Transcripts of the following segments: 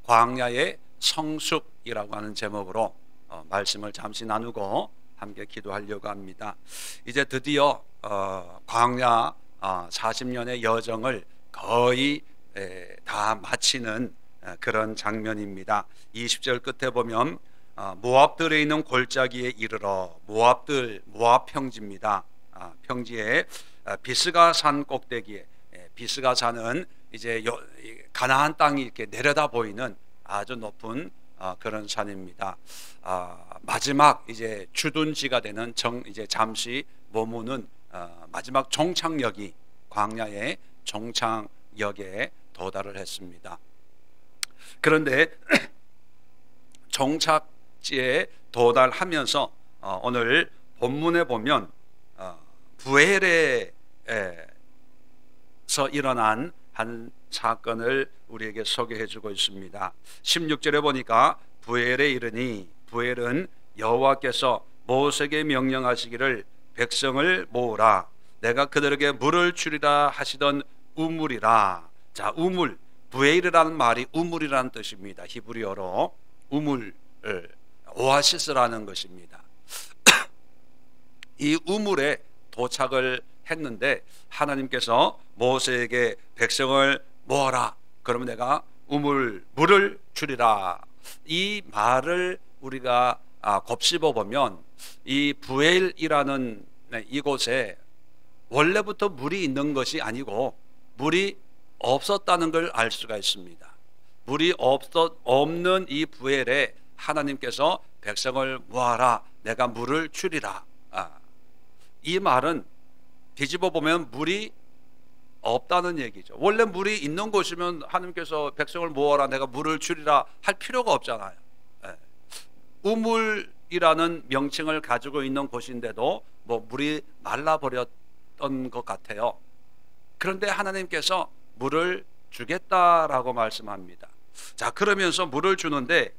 광야의 성숙이라고 하는 제목으로 말씀을 잠시 나누고 함께 기도하려고 합니다. 이제 드디어 광야 40년의 여정을 거의 다 마치는 그런 장면입니다. 20절 끝에 보면 모압들에 있는 골짜기에 이르러 모압 평지입니다. 평지에 비스가산 꼭대기에, 비스가산은 이제 가나안 땅이 이렇게 내려다 보이는 아주 높은 그런 산입니다. 마지막 이제 주둔지가 되는 이제 잠시 머무는 마지막 종착역이 광야의 종착역에 도달을 했습니다. 그런데 종착지에 도달하면서 오늘 본문에 보면 부엘에서 일어난 한 사건을 우리에게 소개해 주고 있습니다. 16절에 보니까 부엘에 이르니, 부엘은 여호와께서 모세에게 명령하시기를 백성을 모으라, 내가 그들에게 물을 주리라 하시던 우물이라. 자, 우물, 부엘이라는 말이 우물이라는 뜻입니다. 히브리어로 우물, 오아시스라는 것입니다. 이 우물에 도착을 했는데 하나님께서 모세에게 백성을 모아라, 그러면 내가 물을 주리라. 이 말을 우리가 곱씹어 보면 이 부엘이라는 이곳에 원래부터 물이 있는 것이 아니고 물이 없었다는 걸 알 수가 있습니다. 물이 없는 이 부엘에 하나님께서 백성을 모아라, 내가 물을 주리라. 이 말은 뒤집어 보면 물이 없다는 얘기죠. 원래 물이 있는 곳이면 하나님께서 백성을 모아라, 내가 물을 주리라 할 필요가 없잖아요. 우물이라는 명칭을 가지고 있는 곳인데도 물이 말라버렸던 것 같아요. 그런데 하나님께서 물을 주겠다라고 말씀합니다. 자, 그러면서 물을 주는데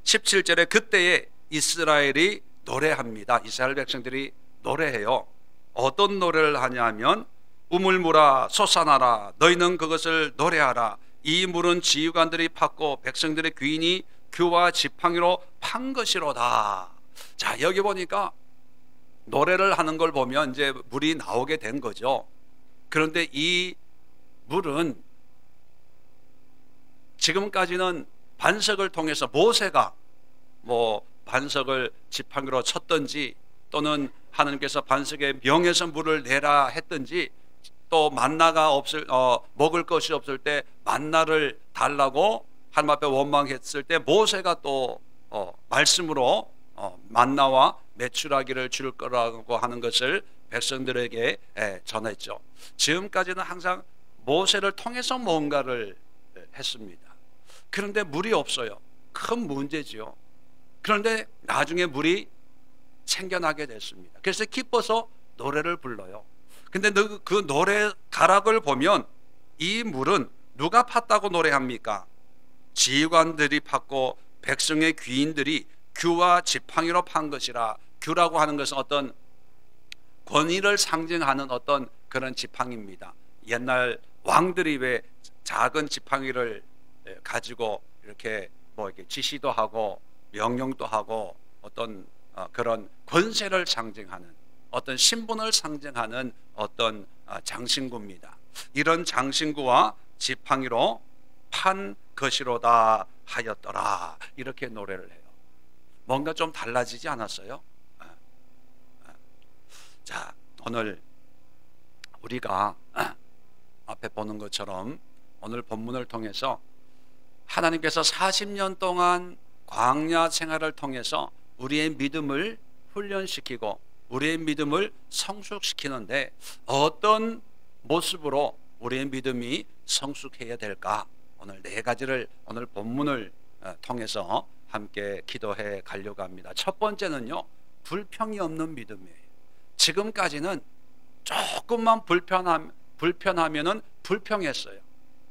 17절에 그때에 이스라엘이 노래합니다. 이스라엘 백성들이 노래해요. 어떤 노래를 하냐면 우물물아 솟아나라, 너희는 그것을 노래하라, 이 물은 지휘관들이 팠고 백성들의 귀인이 규와 지팡이로 판 것이로다. 자, 여기 보니까 노래를 하는 걸 보면 이제 물이 나오게 된 거죠. 그런데 이 물은 지금까지는 반석을 통해서 모세가 반석을 지팡이로 쳤든지 또는 하나님께서 반석에 명해서 물을 내라 했든지, 또 만나가 먹을 것이 없을 때 만나를 달라고 하나님 앞에 원망했을 때 모세가 또 말씀으로 만나와 메추라기를 줄 거라고 하는 것을 백성들에게 전했죠. 지금까지는 항상 모세를 통해서 뭔가를 했습니다. 그런데 물이 없어요. 큰 문제지요. 그런데 나중에 물이 생겨나게 됐습니다. 그래서 기뻐서 노래를 불러요. 근데 그 노래 가락을 보면 이 물은 누가 팠다고 노래합니까? 지휘관들이 팠고 백성의 귀인들이 규와 지팡이로 판 것이라. 규라고 하는 것은 어떤 권위를 상징하는 어떤 그런 지팡이입니다. 옛날 왕들이 왜 작은 지팡이를 가지고 이렇게 지시도 하고 명령도 하고 어떤 그런 권세를 상징하는, 어떤 신분을 상징하는 어떤 장신구입니다. 이런 장신구와 지팡이로 판 것이로다 하였더라, 이렇게 노래를 해요. 뭔가 좀 달라지지 않았어요? 자, 오늘 우리가 앞에 보는 것처럼 오늘 본문을 통해서 하나님께서 40년 동안 광야 생활을 통해서 우리의 믿음을 훈련시키고 우리의 믿음을 성숙시키는데 어떤 모습으로 우리의 믿음이 성숙해야 될까? 오늘 네 가지를 오늘 본문을 통해서 함께 기도해 가려고 합니다. 첫 번째는요, 불평이 없는 믿음이에요. 지금까지는 조금만 불편하면은 불평했어요.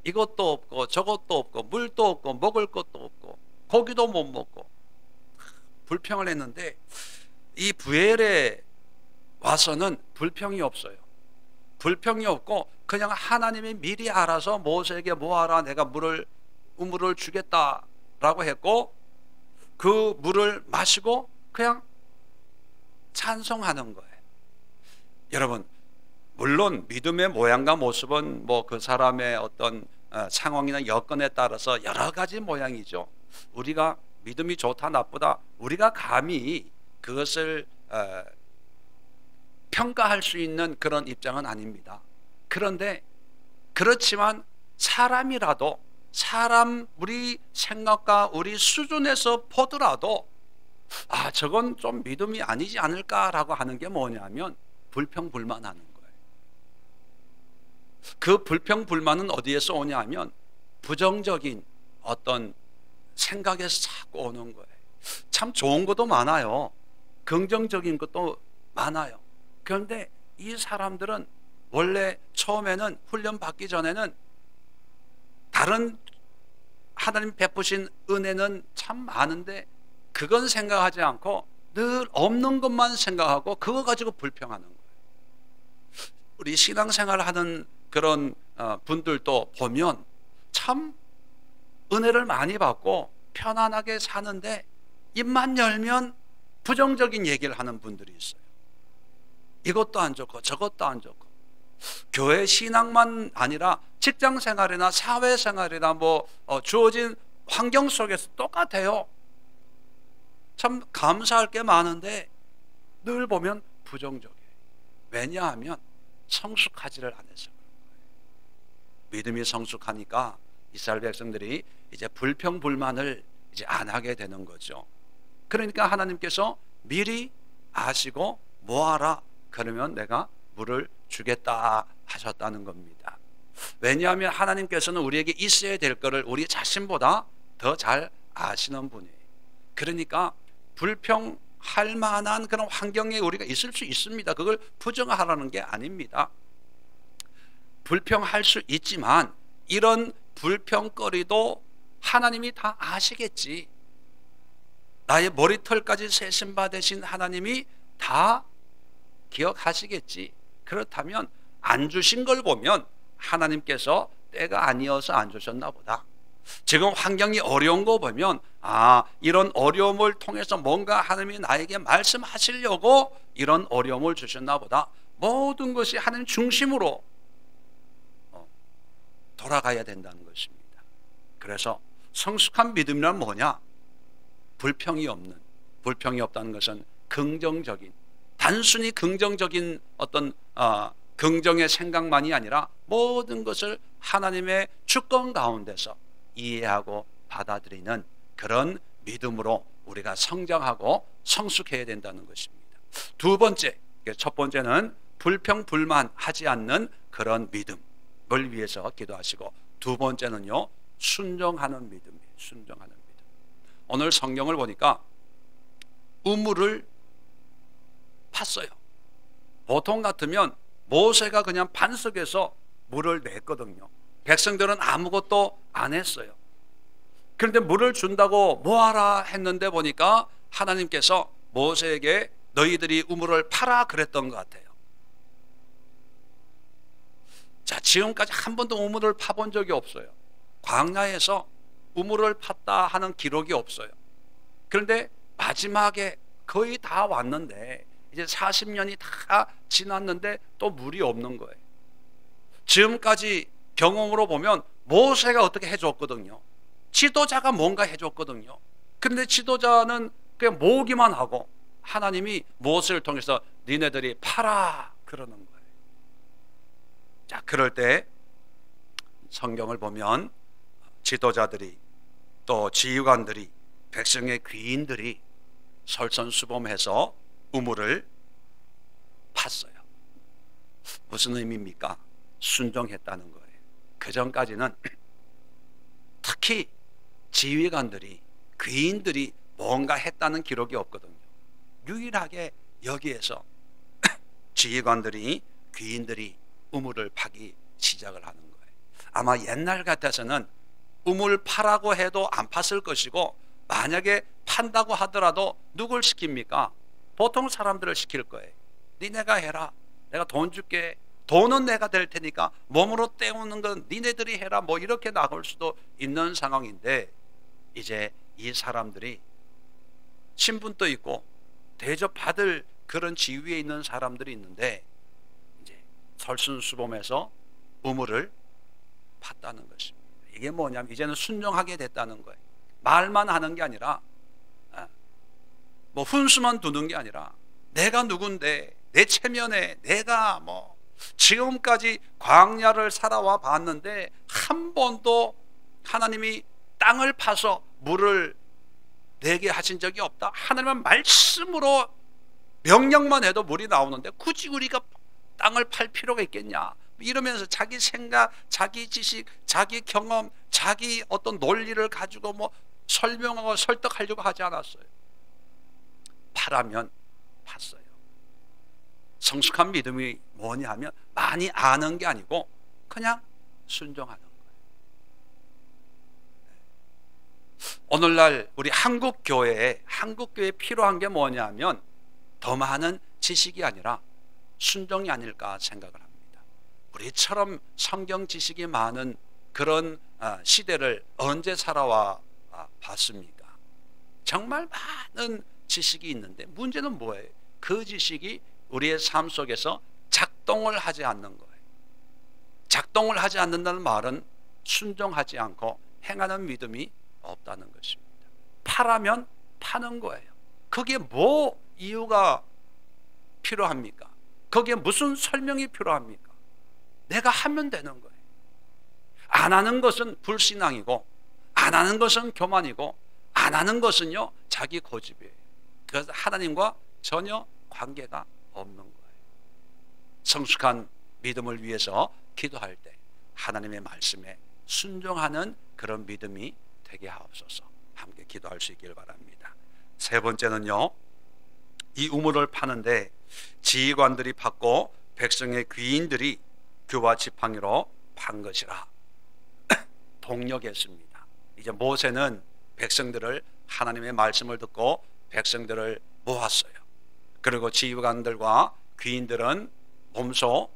이것도 없고 저것도 없고 물도 없고 먹을 것도 없고 고기도 못 먹고 불평을 했는데 이 부엘에 와서는 불평이 없어요. 불평이 없고 그냥 하나님이 미리 알아서 모세에게 뭐하라, 내가 우물을 주겠다라고 했고 그 물을 마시고 그냥 찬송하는 거예요. 여러분, 물론 믿음의 모양과 모습은 뭐 그 사람의 어떤 상황이나 여건에 따라서 여러 가지 모양이죠. 우리가 믿음이 좋다 나쁘다 우리가 감히 그것을 평가할 수 있는 그런 입장은 아닙니다. 그런데 그렇지만 사람이라도 우리 생각과 우리 수준에서 보더라도 저건 좀 믿음이 아니지 않을까라고 하는 게 뭐냐면 불평불만하는 거예요. 그 불평불만은 어디에서 오냐 하면 부정적인 어떤 생각에서 자꾸 오는 거예요. 참 좋은 것도 많아요. 긍정적인 것도 많아요. 그런데 이 사람들은 원래 처음에는 훈련 받기 전에는 다른 하나님 베푸신 은혜는 참 많은데 그건 생각하지 않고 늘 없는 것만 생각하고 그거 가지고 불평하는 거예요. 우리 신앙생활 하는 그런 분들도 보면 참 은혜를 많이 받고 편안하게 사는데 입만 열면 부정적인 얘기를 하는 분들이 있어요. 이것도 안 좋고 저것도 안 좋고. 교회 신앙만 아니라 직장생활이나 사회생활이나 주어진 환경 속에서 똑같아요. 참 감사할 게 많은데 늘 보면 부정적이에요. 왜냐하면 성숙하지를 않아서 그런 거예요. 믿음이 성숙하니까 이스라엘 백성들이 이제 불평불만을 이제 안 하게 되는 거죠. 그러니까 하나님께서 미리 아시고 뭐하라 그러면 내가 물을 주겠다 하셨다는 겁니다. 왜냐하면 하나님께서는 우리에게 있어야 될 것을 우리 자신보다 더 잘 아시는 분이에요. 그러니까 불평할 만한 그런 환경에 우리가 있을 수 있습니다. 그걸 부정하라는 게 아닙니다. 불평할 수 있지만 이런 불평거리도 하나님이 다 아시겠지. 나의 머리털까지 세신 바 되신 하나님이 다 기억하시겠지. 그렇다면 안 주신 걸 보면 하나님께서 때가 아니어서 안 주셨나 보다. 지금 환경이 어려운 거 보면 이런 어려움을 통해서 뭔가 하나님이 나에게 말씀하시려고 이런 어려움을 주셨나 보다. 모든 것이 하나님 중심으로 돌아가야 된다는 것입니다. 그래서 성숙한 믿음이란 뭐냐? 불평이 없다는 것은 긍정적인, 단순히 긍정적인 어떤 긍정의 생각만이 아니라 모든 것을 하나님의 주권 가운데서 이해하고 받아들이는 그런 믿음으로 우리가 성장하고 성숙해야 된다는 것입니다. 두 번째, 첫 번째는 불평불만하지 않는 그런 믿음을 위해서 기도하시고, 두 번째는요, 순종하는 믿음이에요. 순종하는 믿음. 오늘 성경을 보니까 우물을 팠어요. 보통 같으면 모세가 그냥 반석에서 물을 냈거든요. 백성들은 아무것도 안 했어요. 그런데 물을 준다고 뭐하라 했는데 보니까 하나님께서 모세에게 너희들이 우물을 파라 그랬던 것 같아요. 자, 지금까지 한 번도 우물을 파본 적이 없어요. 광야에서 우물을 팠다 하는 기록이 없어요. 그런데 마지막에 거의 다 왔는데 이제 40년이 다 지났는데 또 물이 없는 거예요. 지금까지 경험으로 보면 모세가 어떻게 해줬거든요. 지도자가 뭔가 해줬거든요. 그런데 지도자는 그냥 모으기만 하고 하나님이 모세를 통해서 니네들이 파라 그러는 거예요. 자, 그럴 때 성경을 보면 지도자들이 또 지휘관들이 백성의 귀인들이 설선수범해서 우물을 팠어요. 무슨 의미입니까? 순종했다는 거예요. 그 전까지는 특히 지휘관들이 귀인들이 뭔가 했다는 기록이 없거든요. 유일하게 여기에서 지휘관들이 귀인들이 우물을 파기 시작을 하는 거예요. 아마 옛날 같아서는 우물 파라고 해도 안 팠을 것이고, 만약에 판다고 하더라도 누굴 시킵니까? 보통 사람들을 시킬 거예요. 니네가 해라. 내가 돈 줄게. 돈은 내가 될 테니까 몸으로 때우는 건 니네들이 해라, 뭐 이렇게 나올 수도 있는 상황인데, 이제 이 사람들이 신분도 있고 대접받을 그런 지위에 있는 사람들이 있는데, 이제 설순수범해서 우물을 팠다는 것입니다. 이게 뭐냐면 이제는 순종하게 됐다는 거예요. 말만 하는 게 아니라, 뭐 훈수만 두는 게 아니라, 내가 누군데, 내 체면에 내가 뭐 지금까지 광야를 살아와 봤는데 한 번도 하나님이 땅을 파서 물을 내게 하신 적이 없다. 하나님의 말씀으로 명령만 해도 물이 나오는데 굳이 우리가 땅을 팔 필요가 있겠냐, 이러면서 자기 생각, 자기 지식, 자기 경험, 자기 어떤 논리를 가지고 뭐 설명하고 설득하려고 하지 않았어요. 파라면 팠어요. 성숙한 믿음이 뭐냐 하면 많이 아는 게 아니고 그냥 순종하는 거예요. 오늘날 우리 한국 교회에 필요한 게 뭐냐 하면 더 많은 지식이 아니라 순종이 아닐까 생각을 합니다. 우리처럼 성경 지식이 많은 그런 시대를 언제 살아와 봤습니까? 정말 많은 지식이 있는데 문제는 뭐예요? 그 지식이 우리의 삶 속에서 작동을 하지 않는 거예요. 작동을 하지 않는다는 말은 순종하지 않고 행하는 믿음이 없다는 것입니다. 파라면 파는 거예요. 그게 뭐 이유가 필요합니까? 거기에 무슨 설명이 필요합니까? 내가 하면 되는 거예요. 안 하는 것은 불신앙이고, 안 하는 것은 교만이고, 안 하는 것은요 자기 고집이에요. 그래서 하나님과 전혀 관계가 없는 거예요. 성숙한 믿음을 위해서 기도할 때 하나님의 말씀에 순종하는 그런 믿음이 되게 하옵소서. 함께 기도할 수 있길 바랍니다. 세 번째는요, 이 우물을 파는데 지휘관들이 팠고 백성의 귀인들이 규와 지팡이로 판 것이라 동력했습니다. 이제 모세는 백성들을, 하나님의 말씀을 듣고 백성들을 모았어요. 그리고 지휘관들과 귀인들은 몸소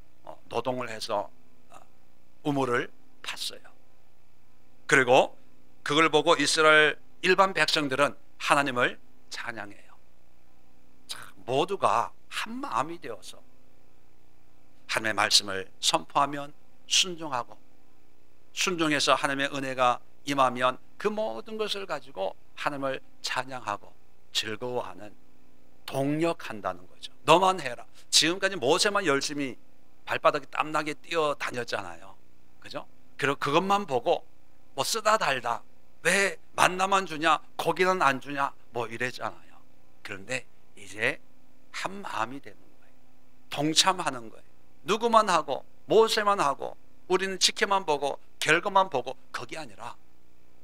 노동을 해서 우물을 팠어요. 그리고 그걸 보고 이스라엘 일반 백성들은 하나님을 찬양해요. 모두가 한 마음이 되어서 하나님의 말씀을 선포하면 순종하고, 순종해서 하나님의 은혜가 임하면 그 모든 것을 가지고 하나님을 찬양하고 즐거워하는, 동력한다는 거죠. 너만 해라. 지금까지 모세만 열심히 발바닥에 땀나게 뛰어다녔잖아요. 그죠? 그리고 그것만 보고 뭐 쓰다 달다, 왜 만나만 주냐, 고기는 안 주냐, 뭐 이랬잖아요. 그런데 이제 한 마음이 되는 거예요. 동참하는 거예요. 누구만 하고 모세만 하고 우리는 지켜만 보고 결과만 보고, 그게 아니라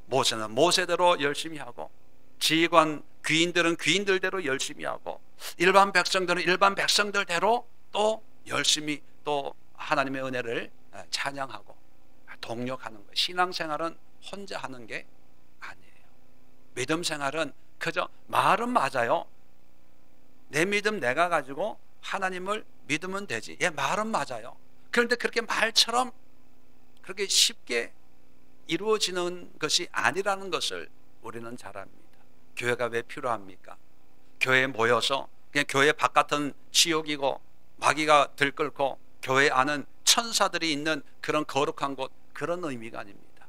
모세는 모세대로 열심히 하고, 지휘관 귀인들은 귀인들대로 열심히 하고, 일반 백성들은 일반 백성들대로 또 열심히 또 하나님의 은혜를 찬양하고 동력하는 거예요. 신앙생활은 혼자 하는 게 아니에요. 믿음 생활은 그저 말은 맞아요. 내 믿음 내가 가지고 하나님을 믿으면 되지. 예, 말은 맞아요. 그런데 그렇게 말처럼 그렇게 쉽게 이루어지는 것이 아니라는 것을 우리는 잘 압니다. 교회가 왜 필요합니까? 교회에 모여서 그냥 교회 바깥은 지옥이고 마귀가 들끓고 교회 안은 천사들이 있는 그런 거룩한 곳, 그런 의미가 아닙니다.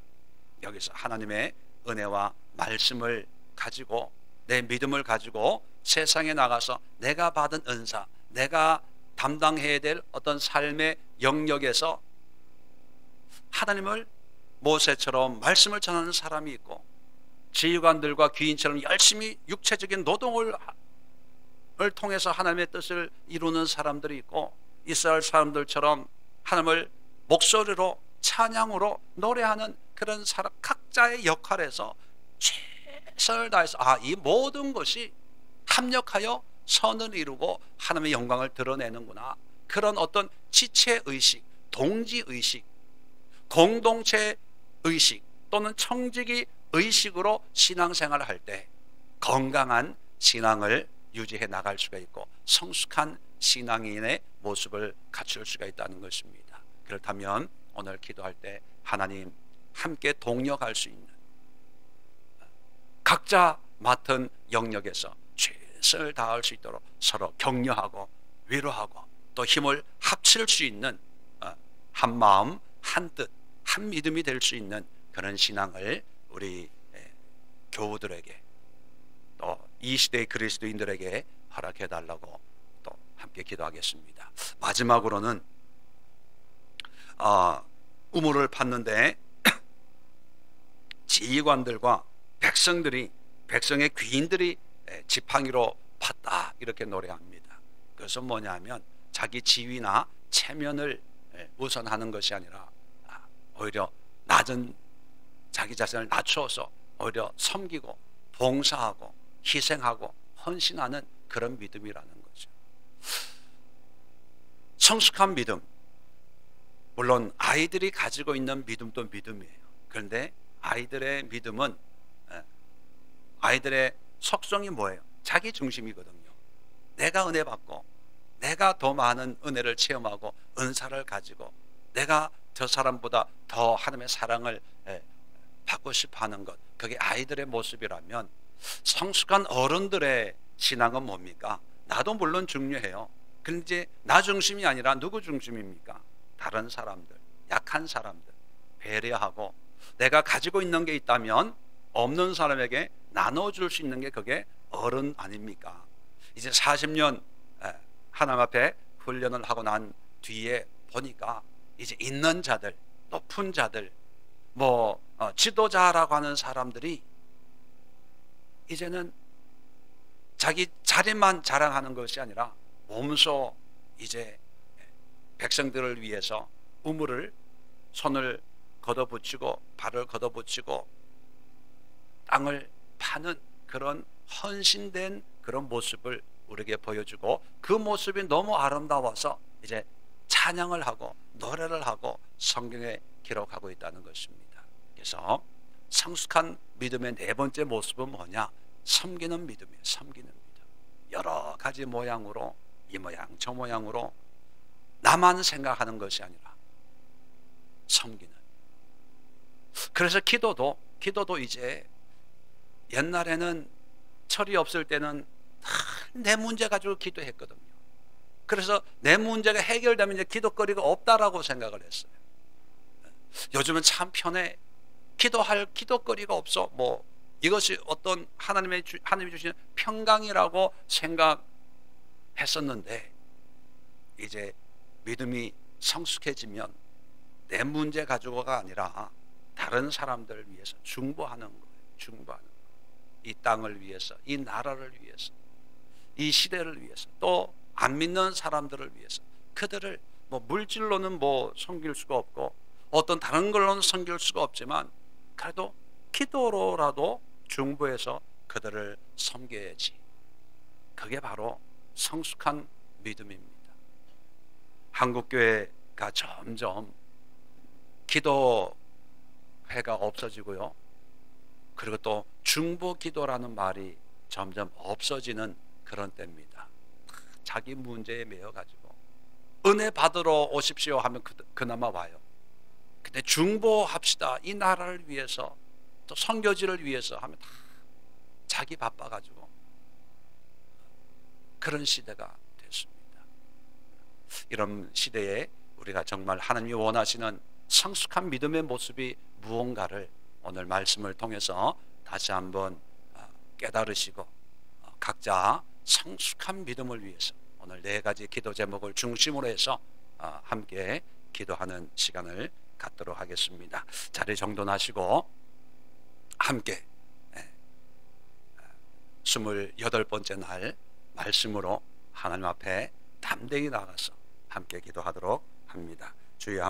여기서 하나님의 은혜와 말씀을 가지고, 내 믿음을 가지고 세상에 나가서 내가 받은 은사, 내가 담당해야 될 어떤 삶의 영역에서 하나님을 모세처럼 말씀을 전하는 사람이 있고, 지휘관들과 귀인처럼 열심히 육체적인 노동을 통해서 하나님의 뜻을 이루는 사람들이 있고, 이스라엘 사람들처럼 하나님을 목소리로 찬양으로 노래하는 그런 사람, 각자의 역할에서 최선을 다해서 이 모든 것이 합력하여 선을 이루고 하나님의 영광을 드러내는구나. 그런 어떤 지체의식, 동지의식, 공동체의식 또는 청지기 의식으로 신앙생활을 할 때 건강한 신앙을 유지해 나갈 수가 있고 성숙한 신앙인의 모습을 갖출 수가 있다는 것입니다. 그렇다면 오늘 기도할 때 하나님 함께 동력할 수 있는, 각자 맡은 영역에서 최선을 다할 수 있도록 서로 격려하고 위로하고 또 힘을 합칠 수 있는 한 마음 한 뜻 한 믿음이 될 수 있는 그런 신앙을 우리 교우들에게 또 이 시대의 그리스도인들에게 허락해 달라고 또 함께 기도하겠습니다. 마지막으로는 우물을 팠는데 지휘관들과 백성의 귀인들이 지팡이로 팠다 이렇게 노래합니다. 그것은 뭐냐면 자기 지위나 체면을 우선하는 것이 아니라 오히려 낮은 자기 자신을 낮추어서 오히려 섬기고 봉사하고 희생하고 헌신하는 그런 믿음이라는 거죠. 성숙한 믿음, 물론 아이들이 가지고 있는 믿음도 믿음이에요. 그런데 아이들의 믿음은 아이들의 속성이 뭐예요? 자기 중심이거든요. 내가 은혜 받고 내가 더 많은 은혜를 체험하고 은사를 가지고 내가 저 사람보다 더 하나님의 사랑을 받고 싶어 하는 것, 그게 아이들의 모습이라면 성숙한 어른들의 신앙은 뭡니까? 나도 물론 중요해요. 그런데 나 중심이 아니라 누구 중심입니까? 다른 사람들, 약한 사람들 배려하고 내가 가지고 있는 게 있다면 없는 사람에게 나눠줄 수 있는 게 그게 어른 아닙니까? 이제 40년 하나님 앞에 훈련을 하고 난 뒤에 보니까 이제 있는 자들, 높은 자들, 지도자라고 하는 사람들이 이제는 자기 자리만 자랑하는 것이 아니라 몸소 이제 백성들을 위해서 우물을 손을 걷어붙이고 발을 걷어붙이고 땅을 파는 그런 헌신된 그런 모습을 우리에게 보여주고, 그 모습이 너무 아름다워서 이제 찬양을 하고 노래를 하고 성경에 기록하고 있다는 것입니다. 그래서 성숙한 믿음의 네 번째 모습은 뭐냐? 섬기는 믿음이에요. 섬기는 믿음. 여러 가지 모양으로, 이 모양 저 모양으로 나만 생각하는 것이 아니라 섬기는. 그래서 기도도 이제 옛날에는 철이 없을 때는 내 문제 가지고 기도했거든요. 그래서 내 문제가 해결되면 이제 기도거리가 없다라고 생각을 했어요. 요즘은 참 편해. 기도할 기도거리가 없어. 이것이 어떤 하나님이 주시는 평강이라고 생각했었는데, 이제 믿음이 성숙해지면 내 문제 가지고가 아니라 다른 사람들을 위해서 중보하는 거예요. 중보하는 거예요. 이 땅을 위해서, 이 나라를 위해서, 이 시대를 위해서, 또 안 믿는 사람들을 위해서, 그들을 물질로는 섬길 수가 없고 어떤 다른 걸로는 섬길 수가 없지만 그래도 기도로라도 중보해서 그들을 섬겨야지. 그게 바로 성숙한 믿음입니다. 한국교회가 점점 기도회가 없어지고요, 그리고 또 중보 기도라는 말이 점점 없어지는 그런 때입니다. 자기 문제에 매여가지고 은혜 받으러 오십시오 하면 그나마 와요. 근데 중보합시다, 이 나라를 위해서 또 선교지를 위해서 하면 다 자기 바빠가지고 그런 시대가 됐습니다. 이런 시대에 우리가 정말 하나님이 원하시는 성숙한 믿음의 모습이 무언가를 오늘 말씀을 통해서 다시 한번 깨달으시고 각자 성숙한 믿음을 위해서 오늘 네 가지 기도 제목을 중심으로 해서 함께 기도하는 시간을 갖도록 하겠습니다. 자리 정돈하시고 함께 28번째 날 말씀으로 하나님 앞에 담대히 나가서 함께 기도하도록 합니다. 주여